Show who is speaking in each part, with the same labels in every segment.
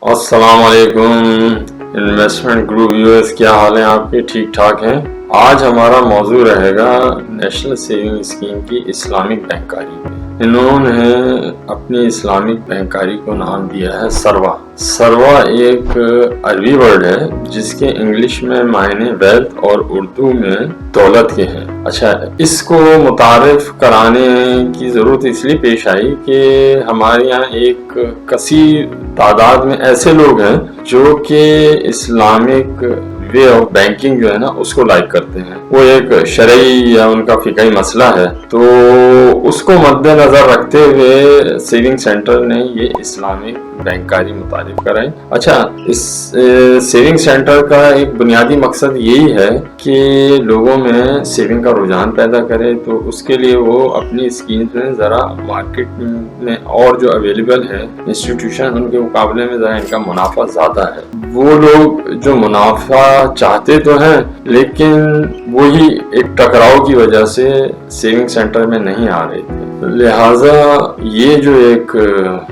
Speaker 1: अस्सलाम वालेकुम investment group viewers, क्या हाल है आपके? ठीक ठाक हैं। आज हमारा मौजू रहेगा नेशनल सेविंग स्कीम की इस्लामिक बैंककारी पे। इन्होंने अपनी इस्लामिक बैंककारी को नाम दिया है सरवा। सरवा एक अरबी वर्ड है जिसके इंग्लिश में मायने वेल्थ और उर्दू में दौलत के हैं। अच्छा, इसको मुतारिफ कराने की ज़रूरत इसलिए पेश आई कि हमारे यहाँ एक कसीर तादाद में ऐसे लोग हैं जो कि इस्लामिक वे ऑफ बैंकिंग जो है ना उसको लाइक करते हैं। वो एक शरई या उनका फिकाई मसला है, तो उसको मद्देनजर रखते हुए सेविंग सेंटर ने ये इस्लामिक बैंककारी मुतारिफ कराई। अच्छा, इस सेविंग सेंटर का एक बुनियादी मकसद यही है कि लोगों में सेविंग का रुझान पैदा करे, तो उसके लिए वो अपनी स्कीम्स में ज़रा मार्केट में और जो अवेलेबल है इंस्टीट्यूशन उनके मुकाबले में ज़रा इनका मुनाफा ज़्यादा है। वो लोग जो मुनाफा चाहते तो हैं लेकिन वही एक टकराव की वजह से सेविंग सेंटर में नहीं आ रहे थे। लिहाजा ये जो एक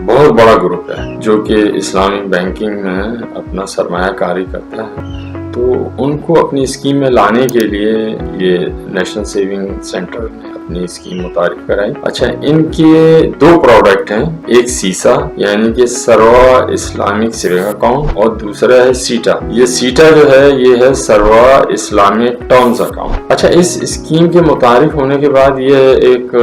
Speaker 1: बहुत बड़ा ग्रुप है जो कि इस्लामिक बैंकिंग में अपना सरमायाकारी करता है, तो उनको अपनी स्कीम में लाने के लिए ये नेशनल सेविंग सेंटर ने अपनी स्कीम मुतारिफ कराई। अच्छा, इनके दो प्रोडक्ट हैं, एक सीसा यानी कि सरवा इस्लामिक सेविंग अकाउंट और दूसरा है सीटा। ये सीटा जो है ये है सरवा इस्लामिक टर्म्स अकाउंट। अच्छा, इस स्कीम के मुतारिफ होने के बाद ये एक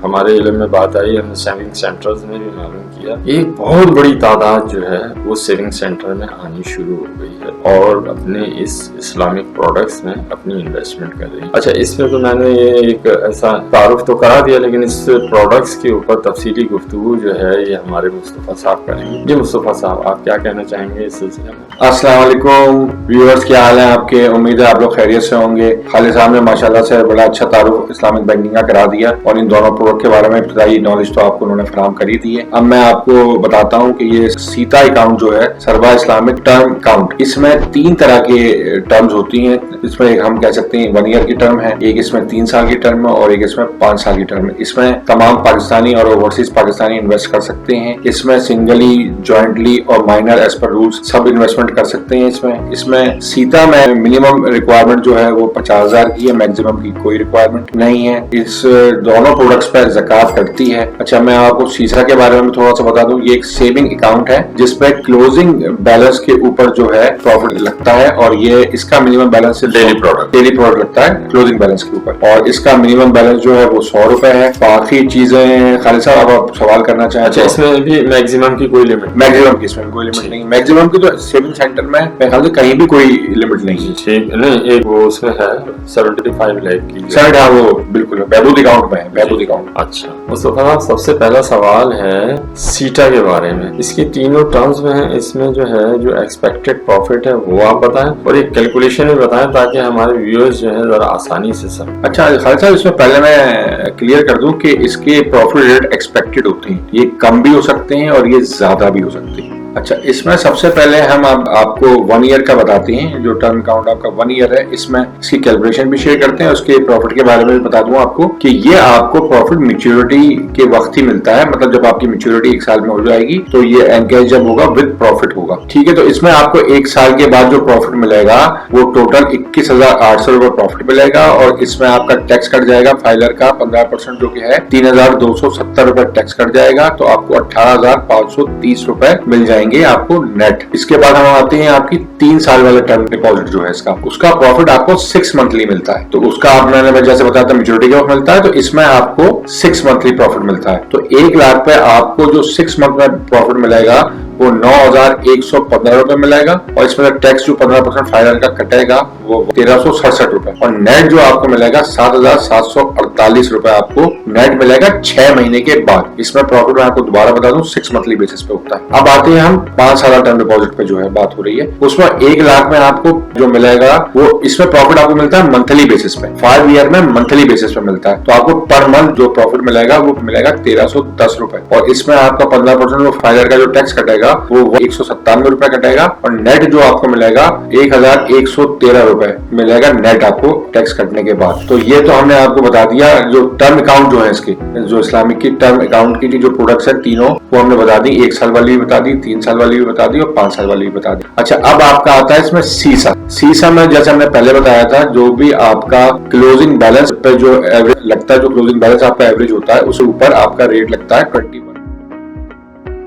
Speaker 1: हमारे इल्म में बात आई, हमने सेविंग सेंटर्स ने भी मालूम किया, एक बहुत बड़ी तादाद जो है वो सेविंग सेंटर में आनी शुरू हो गई है और अपने इस इस्लामिक प्रोडक्ट्स में अपनी इन्वेस्टमेंट कर रही है। अच्छा, इसमें तो मैंने ये एक ऐसा तारुफ तो करा दिया, लेकिन इस प्रोडक्ट्स के ऊपर तफसीली गुफ्तगू जो है ये हमारे मुस्तफा साहब करेंगे। जी मुस्तफा साहब, आप क्या कहना चाहेंगे इस सिलसिले में?
Speaker 2: अस्सलाम वालेकुम व्यूअर्स, क्या हाल है आपके? उम्मीद है आप लोग खैरियत से होंगे। खालिद साहब ने माशाल्लाह से बड़ा अच्छा तारुफ इस्लामिक बैंकिंग का करा दिया और इन दोनों प्रोडक्ट के बारे में इब्तदाई नॉलेज तो आपको उन्होंने फराहम कर ही दी है। अब मैं आपको बताता हूँ कि ये सीता अकाउंट जो है सरवा इस्लामिक टर्म अकाउंट, इसमें 3 तरह के टर्म्स होती हैं। इसमें एक हम कह सकते हैं 1 ईयर की टर्म है, एक इसमें 3 साल की टर्म है और एक इसमें 5 साल की टर्म है। इसमें तमाम पाकिस्तानी और ओवरसीज पाकिस्तानी इन्वेस्ट कर सकते हैं। इसमें सिंगली, जॉइंटली और माइनर एज पर रूल्स सब इन्वेस्टमेंट कर सकते हैं। इसमें सीता में मिनिमम रिक्वायरमेंट जो है वो 50,000 की है, मैक्सिमम की कोई रिक्वायरमेंट नहीं है। इस दोनों प्रोडक्ट्स पर ज़कात करती है। अच्छा, मैं आपको सीसा के बारे में थोड़ा सा बता दूं, ये एक सेविंग अकाउंट है जिसपे क्लोजिंग बैलेंस के ऊपर जो है प्रॉफिट लगता है और ये इसका मिनिमम बैलेंस डेली प्रोडक्ट लगता है क्लोजिंग बैलेंस के ऊपर, और इसका मिनिमम बैलेंस जो है वो 100 रुपए है। बाकी चीजें खालिद साहब आप सवाल करना चाहें?
Speaker 1: अच्छा, इसमें भी मैक्सिमम की कोई लिमिट?
Speaker 2: मैक्सिमम की इसमें कोई लिमिट नहीं। मैक्सिमम की तो सेविंग सेंटर में मेरे ख्याल से कहीं भी कोई लिमिट नहीं है।
Speaker 1: ठीक नहीं, एक वो उसमें है 75 लाख की।
Speaker 2: सर हाँ, वो बिल्कुल महबूद अकाउंट में है, महबूद अकाउंट।
Speaker 1: अच्छा मुस्तफा साहब, सबसे पहला सवाल है सीटा के बारे में। इसके तीनों टर्म्स में है, इसमें जो है जो एक्सपेक्टेड प्रॉफिट है वो आप बताएं और एक कैलकुलेशन भी बताएं ताकि हमारे व्यूअर्स जो है जरा आसानी से समझें।
Speaker 2: अच्छा खालिद साहब, इसमें पहले मैं क्लियर कर दूं कि इसके प्रॉफिट रेट एक्सपेक्टेड होते हैं, ये कम भी हो सकते हैं और ये ज्यादा भी हो सकते हैं। अच्छा, इसमें सबसे पहले हम आपको 1 ईयर का बताते हैं। जो टर्म अकाउंट आपका 1 ईयर है, इसमें इसकी कैलकुलेशन भी शेयर करते हैं, उसके प्रॉफिट के बारे में भी बता दूं आपको कि ये आपको प्रॉफिट मैच्योरिटी के वक्त ही मिलता है। मतलब जब आपकी मैच्योरिटी 1 साल में हो जाएगी तो ये एनकैश जब होगा विद प्रॉफिट होगा। ठीक है, तो इसमें आपको 1 साल के बाद जो प्रॉफिट मिलेगा वो टोटल 21,800 रुपए प्रॉफिट मिलेगा और इसमें आपका टैक्स कट जाएगा फाइलर का 15% जो कि है 3,270 रुपए टैक्स कट जाएगा, तो आपको 18,530 रुपए मिल जाएंगे आपको नेट। इसके बाद हम आते हैं आपकी 3 साल वाला टर्म डिपॉजिट जो है इसका, उसका प्रॉफिट आपको 6 मंथली मिलता है। तो उसका मैंने जैसे बताया था मैच्योरिटी के वक्त मिलता है, तो इसमें आपको 6 मंथली प्रॉफिट मिलता है। तो 1 लाख पे आपको जो 6 मंथ में प्रॉफिट मिलेगा वो 9,115 रुपए मिलेगा और इसमें टैक्स जो 15% फाइनल का कटेगा वो 1,367 रुपए और नेट जो आपको मिलेगा 7,748 रुपए आपको नेट मिलेगा 6 महीने के बाद। इसमें प्रॉफिट मैं आपको दोबारा बता दूं 6 मंथली बेसिस पे होता है। अब आते हैं हम 5 साल टर्म डिपॉजिट पे जो है बात हो रही है, उसमें 1 लाख में आपको जो मिलेगा वो इसमें प्रॉफिट आपको मिलता है मंथली बेसिस पे, 5 ईयर में मंथली बेसिस पे मिलता है। तो आपको पर मंथ जो प्रॉफिट मिलेगा वो मिलेगा 1,310 रुपए और इसमें आपका 15% वो फाइनल का जो टैक्स कटेगा कटेगा वो 197 रुपए कटेगा, और नेट जो आपको मिलेगा 1113 रुपए मिलेगा नेट आपको टैक्स कटने के बाद। तो ये तो हमने आपको बता दिया जो टर्म अकाउंट जो है इसके, जो इस्लामिक की टर्म अकाउंट की जो प्रोडक्ट्स है तीनों वो हमने बता दी, 1 साल वाली भी बता दी, 3 साल वाली भी बता दी और 5 साल वाली भी बता दी। अच्छा, अब आपका आता है इसमें सीसा में जैसे हमने पहले बताया था, जो भी आपका क्लोजिंग बैलेंस पे जो एवरेज लगता है, जो क्लोजिंग बैलेंस आपका एवरेज होता है उससे ऊपर आपका रेट लगता है 21।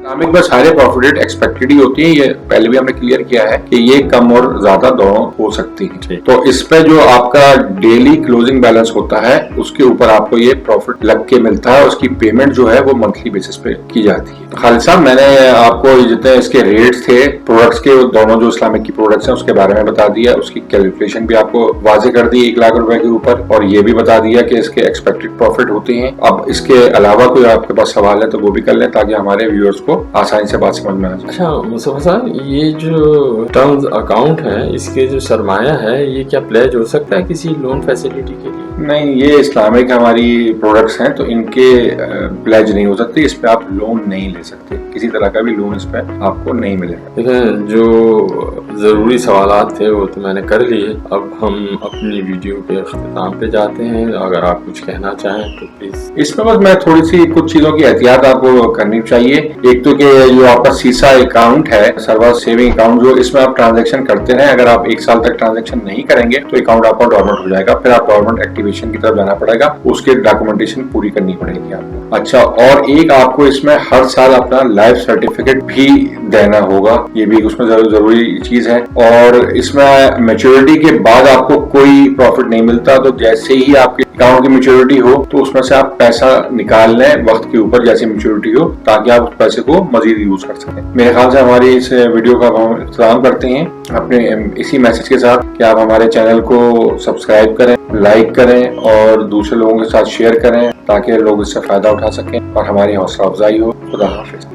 Speaker 2: इस्लामिक में सारे प्रॉफिट रेट एक्सपेक्टेड ही होती है, ये पहले भी हमने क्लियर किया है कि ये कम और ज्यादा दोनों हो सकती है। तो इस पे जो आपका डेली क्लोजिंग बैलेंस होता है उसके ऊपर आपको ये प्रॉफिट लग के मिलता है, उसकी पेमेंट जो है वो मंथली बेसिस पे की जाती है। तो खालिद साहब, मैंने आपको जितने इसके रेट्स थे प्रोडक्ट्स के, दोनों जो इस्लामिक की प्रोडक्ट्स हैं उसके बारे में बता दिया, उसकी कैलकुलेशन भी आपको वाजे कर दी 1 लाख रुपए के ऊपर, और ये भी बता दिया कि इसके एक्सपेक्टेड प्रॉफिट होते हैं। अब इसके अलावा कोई आपके पास सवाल है तो वो भी कर लें ताकि हमारे व्यूअर्स को आसानी से बात समझ में आ जाए।
Speaker 1: अच्छा मुस्तफा साहब, ये जो टर्म्स अकाउंट है इसके जो सरमाया है ये क्या प्लेज हो सकता है किसी लोन फैसिलिटी के लिए?
Speaker 2: नहीं, ये इस्लामिक हमारी प्रोडक्ट्स हैं तो इनके प्लेज नहीं हो सकती, इस पे आप लोन नहीं ले सकते, किसी तरह का भी लोन इस पे आपको नहीं मिलेगा।
Speaker 1: देखें, जो जरूरी सवालात थे वो तो मैंने कर लिए, अब हम अपनी वीडियो के अख्ताम पे जाते हैं। अगर आप कुछ कहना चाहें तो प्लीज।
Speaker 2: इसमें बस मैं थोड़ी सी कुछ चीजों की एहतियात आपको करनी चाहिए। एक तो कि जो आपका सीसा अकाउंट है, सर्वर सेविंग अकाउंट, जो इसमें आप ट्रांजैक्शन करते रहे, अगर आप 1 साल तक ट्रांजैक्शन नहीं करेंगे तो अकाउंट आपका डॉर्मेंट हो जाएगा, फिर आप डॉर्मेंट एक्टिवेशन की तरफ जाना पड़ेगा, उसके डॉक्यूमेंटेशन पूरी करनी पड़ेगी आपको। अच्छा, और एक आपको इसमें हर साल अपना लाइफ सर्टिफिकेट भी देना होगा, ये भी उसमें जरूरी चीज है। और इसमें मैच्योरिटी के बाद आपको कोई प्रॉफिट नहीं मिलता, तो जैसे ही आपके अकाउंट की मैच्योरिटी हो तो उसमें से आप पैसा निकाल लें वक्त के ऊपर जैसे मैच्योरिटी हो, ताकि आप उस पैसे को मजीद यूज कर सकें। मेरे ख्याल से हमारी इस वीडियो का हम इख्तिताम करते हैं अपने इसी मैसेज के साथ कि आप हमारे चैनल को सब्सक्राइब करें, लाइक करें और दूसरे लोगों के साथ शेयर करें ताकि लोग इससे फायदा उठा सकें और हमारी हौसला अफजाई हो। खुदा हाफिज।